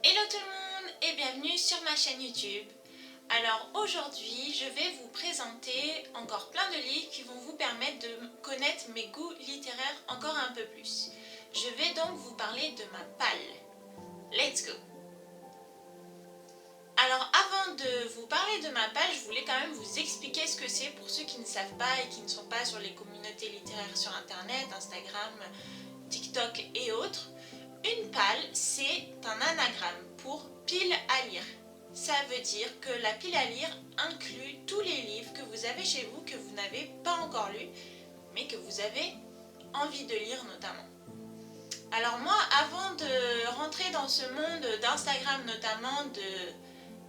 Hello tout le monde et bienvenue sur ma chaîne YouTube. Alors aujourd'hui je vais vous présenter encore plein de livres qui vont vous permettre de connaître mes goûts littéraires encore un peu plus. Je vais donc vous parler de ma palle. Let's go! Alors avant de vous parler de ma palle, je voulais quand même vous expliquer ce que c'est pour ceux qui ne savent pas et qui ne sont pas sur les communautés littéraires sur internet, Instagram, TikTok et autres. Une palle, c'est un anagramme pour pile à lire. Ça veut dire que la pile à lire inclut tous les livres que vous avez chez vous, que vous n'avez pas encore lus, mais que vous avez envie de lire notamment. Alors moi, avant de rentrer dans ce monde d'Instagram notamment,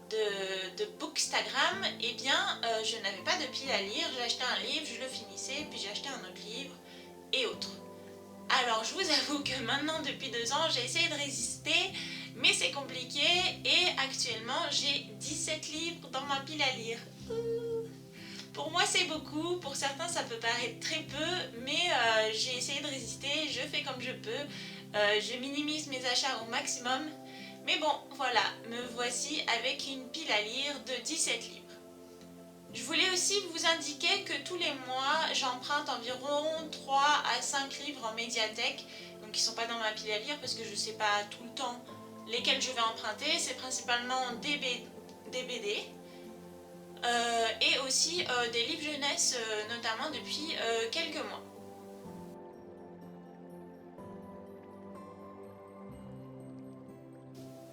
de Bookstagram, eh bien, je n'avais pas de pile à lire. J'achetais un livre, je le finissais, puis j'achetais un autre livre et autres. Alors je vous avoue que maintenant depuis 2 ans j'ai essayé de résister mais c'est compliqué et actuellement j'ai 17 livres dans ma pile à lire. Pour moi c'est beaucoup, pour certains ça peut paraître très peu mais j'ai essayé de résister, je fais comme je peux, je minimise mes achats au maximum mais bon voilà, me voici avec une pile à lire de 17 livres. Je voulais aussi vous indiquer que tous les mois, j'emprunte environ 3 à 5 livres en médiathèque, donc qui ne sont pas dans ma pile à lire parce que je ne sais pas tout le temps lesquels je vais emprunter. C'est principalement des BD et aussi des livres jeunesse, notamment depuis quelques mois.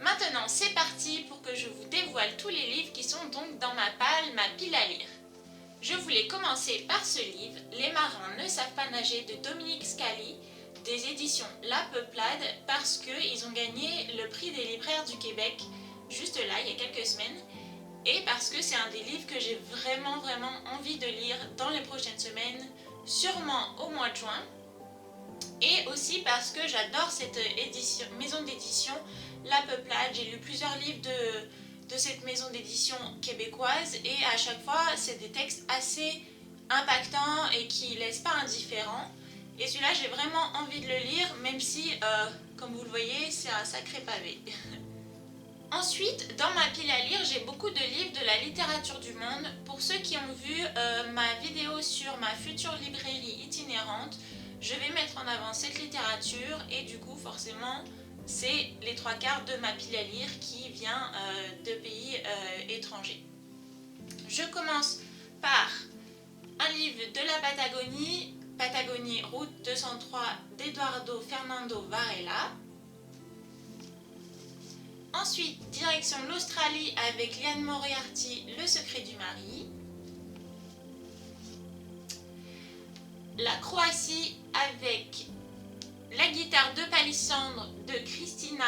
Maintenant, c'est parti pour que je vous dévoile tous les livres qui sont donc dans ma palle, ma pile à lire. Je voulais commencer par ce livre, Les marins ne savent pas nager de Dominique Scali, des éditions La Peuplade, parce qu'ils ont gagné le prix des libraires du Québec, juste là, il y a quelques semaines, et parce que c'est un des livres que j'ai vraiment envie de lire dans les prochaines semaines, sûrement au mois de juin, et aussi parce que j'adore cette maison d'édition La Peuplade. J'ai lu plusieurs livres de cette maison d'édition québécoise et à chaque fois c'est des textes assez impactants et qui ne laissent pas indifférents. Et celui-là j'ai vraiment envie de le lire même si, comme vous le voyez, c'est un sacré pavé. Ensuite, dans ma pile à lire, j'ai beaucoup de livres de la littérature du monde. Pour ceux qui ont vu ma vidéo sur ma future librairie itinérante, je vais mettre en avant cette littérature et du coup forcément c'est les 3/4 de ma pile à lire qui vient de pays étrangers. Je commence par un livre de la Patagonie, Patagonie Route 203 d'Eduardo Fernando Varela. Ensuite, direction l'Australie avec Liane Moriarty, Le secret du mari. La Croatie avec La guitare de palissandre de Christina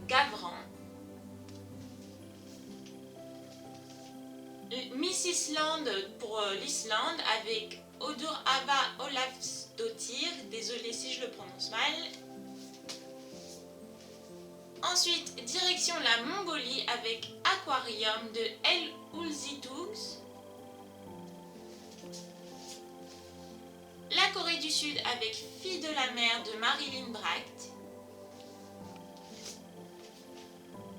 Gavran. Miss Island pour l'Islande avec Odur Ava Olafsdottir, désolée si je le prononce mal. Ensuite, direction la Mongolie avec Aquarium de El Ulzitouz. La Corée du Sud avec Fille de la mer de Marilyn Bracht.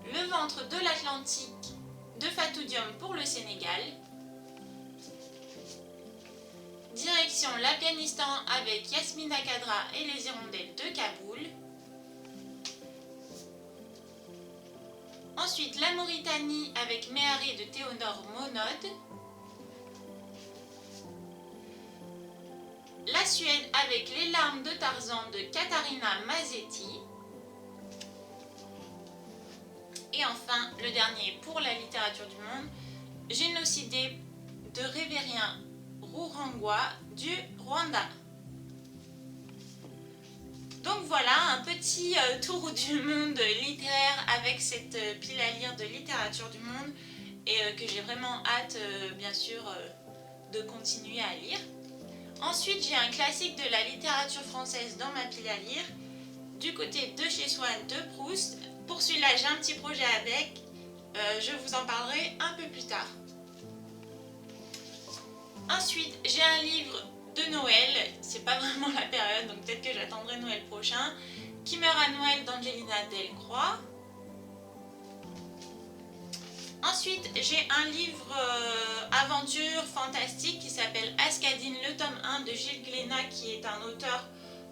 Le ventre de l'Atlantique de Fatou Diom pour le Sénégal. Direction l'Afghanistan avec Yasmina Khadra et les hirondelles de Kaboul. Ensuite, la Mauritanie avec Méharé de Théodore Monod. La Suède avec Les larmes de Tarzan de Katharina Mazetti. Et enfin, le dernier pour la littérature du monde, Génocidé de Révérien Rurangwa du Rwanda. Donc voilà, un petit tour du monde littéraire avec cette pile à lire de littérature du monde et que j'ai vraiment hâte, bien sûr, de continuer à lire. Ensuite, j'ai un classique de la littérature française dans ma pile à lire, du côté de chez Swann de Proust. Pour celui-là, j'ai un petit projet avec, je vous en parlerai un peu plus tard. Ensuite, j'ai un livre de Noël, c'est pas vraiment la période, donc peut-être que j'attendrai Noël prochain, Qui meurt à Noël d'Angelina Delcroix. Ensuite, j'ai un livre aventure fantastique qui s'appelle Ascadine, le tome 1 de Gilles Glénat, qui est un auteur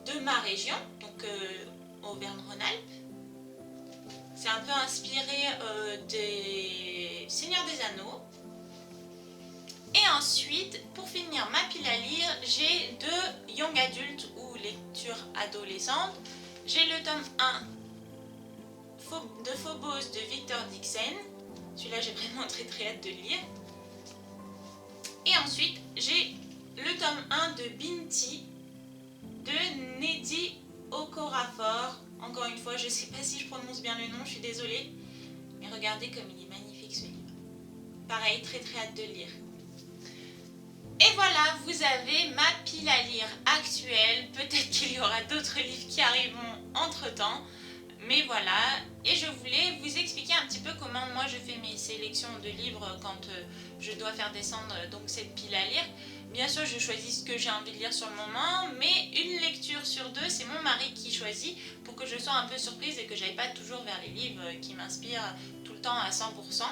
de ma région, donc Auvergne-Rhône-Alpes. C'est un peu inspiré des Seigneurs des Anneaux. Et ensuite, pour finir ma pile à lire, j'ai deux young adultes ou lecture adolescente. J'ai le tome 1 de Phobos de Victor Dixon. Celui-là, j'ai vraiment très hâte de le lire. Et ensuite, j'ai le tome 1 de Binti de Nnedi Okorafor. Encore une fois, je ne sais pas si je prononce bien le nom, je suis désolée. Mais regardez comme il est magnifique ce livre. Pareil, très hâte de le lire. Et voilà, vous avez ma pile à lire actuelle. Peut-être qu'il y aura d'autres livres qui arriveront entre-temps. Mais voilà, et je voulais vous expliquer un petit peu comment moi je fais mes sélections de livres quand je dois faire descendre donc cette pile à lire. Bien sûr, je choisis ce que j'ai envie de lire sur le moment, mais une lecture sur deux, c'est mon mari qui choisit pour que je sois un peu surprise et que j'aille pas toujours vers les livres qui m'inspirent tout le temps à 100%.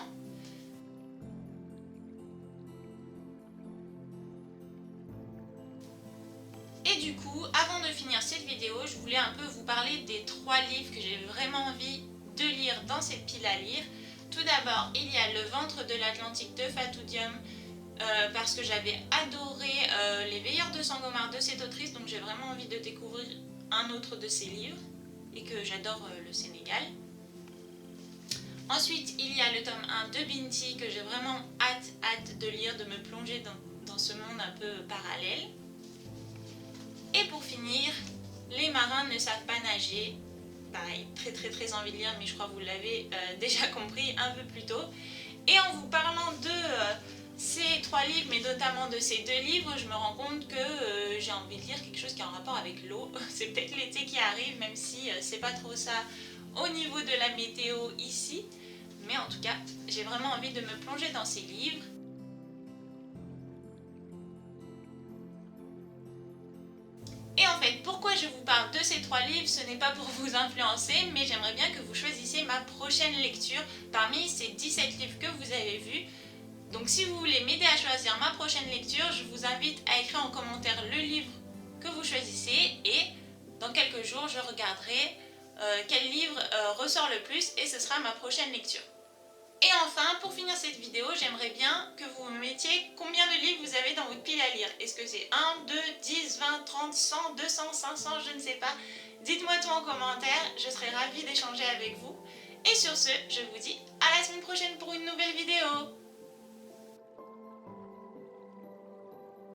Et du coup, avant de finir cette vidéo, je voulais un peu vous parler des 3 livres que j'ai vraiment envie de lire dans cette pile à lire. Tout d'abord, il y a Le ventre de l'Atlantique de Fatou Diom, parce que j'avais adoré Les Veilleurs de Sangomar de cette autrice, donc j'ai vraiment envie de découvrir un autre de ses livres, et que j'adore le Sénégal. Ensuite, il y a le tome 1 de Binti, que j'ai vraiment hâte de lire, de me plonger dans ce monde un peu parallèle. Et pour finir, Les marins ne savent pas nager. Pareil, très envie de lire, mais je crois que vous l'avez déjà compris un peu plus tôt. Et en vous parlant de ces 3 livres, mais notamment de ces 2 livres, je me rends compte que j'ai envie de lire quelque chose qui a un rapport avec l'eau. C'est peut-être l'été qui arrive, même si c'est pas trop ça au niveau de la météo ici. Mais en tout cas, j'ai vraiment envie de me plonger dans ces livres. Et en fait, pourquoi je vous parle de ces 3 livres, ce n'est pas pour vous influencer, mais j'aimerais bien que vous choisissiez ma prochaine lecture parmi ces 17 livres que vous avez vus. Donc si vous voulez m'aider à choisir ma prochaine lecture, je vous invite à écrire en commentaire le livre que vous choisissez et dans quelques jours, je regarderai quel livre ressort le plus et ce sera ma prochaine lecture. Et enfin, pour finir cette vidéo, j'aimerais bien que vous me mettiez combien de livres vous avez dans votre pile à lire. Est-ce que c'est 1, 2, 10, 20, 30, 100, 200, 500, je ne sais pas. Dites-moi tout en commentaire, je serai ravie d'échanger avec vous. Et sur ce, je vous dis à la semaine prochaine pour une nouvelle vidéo.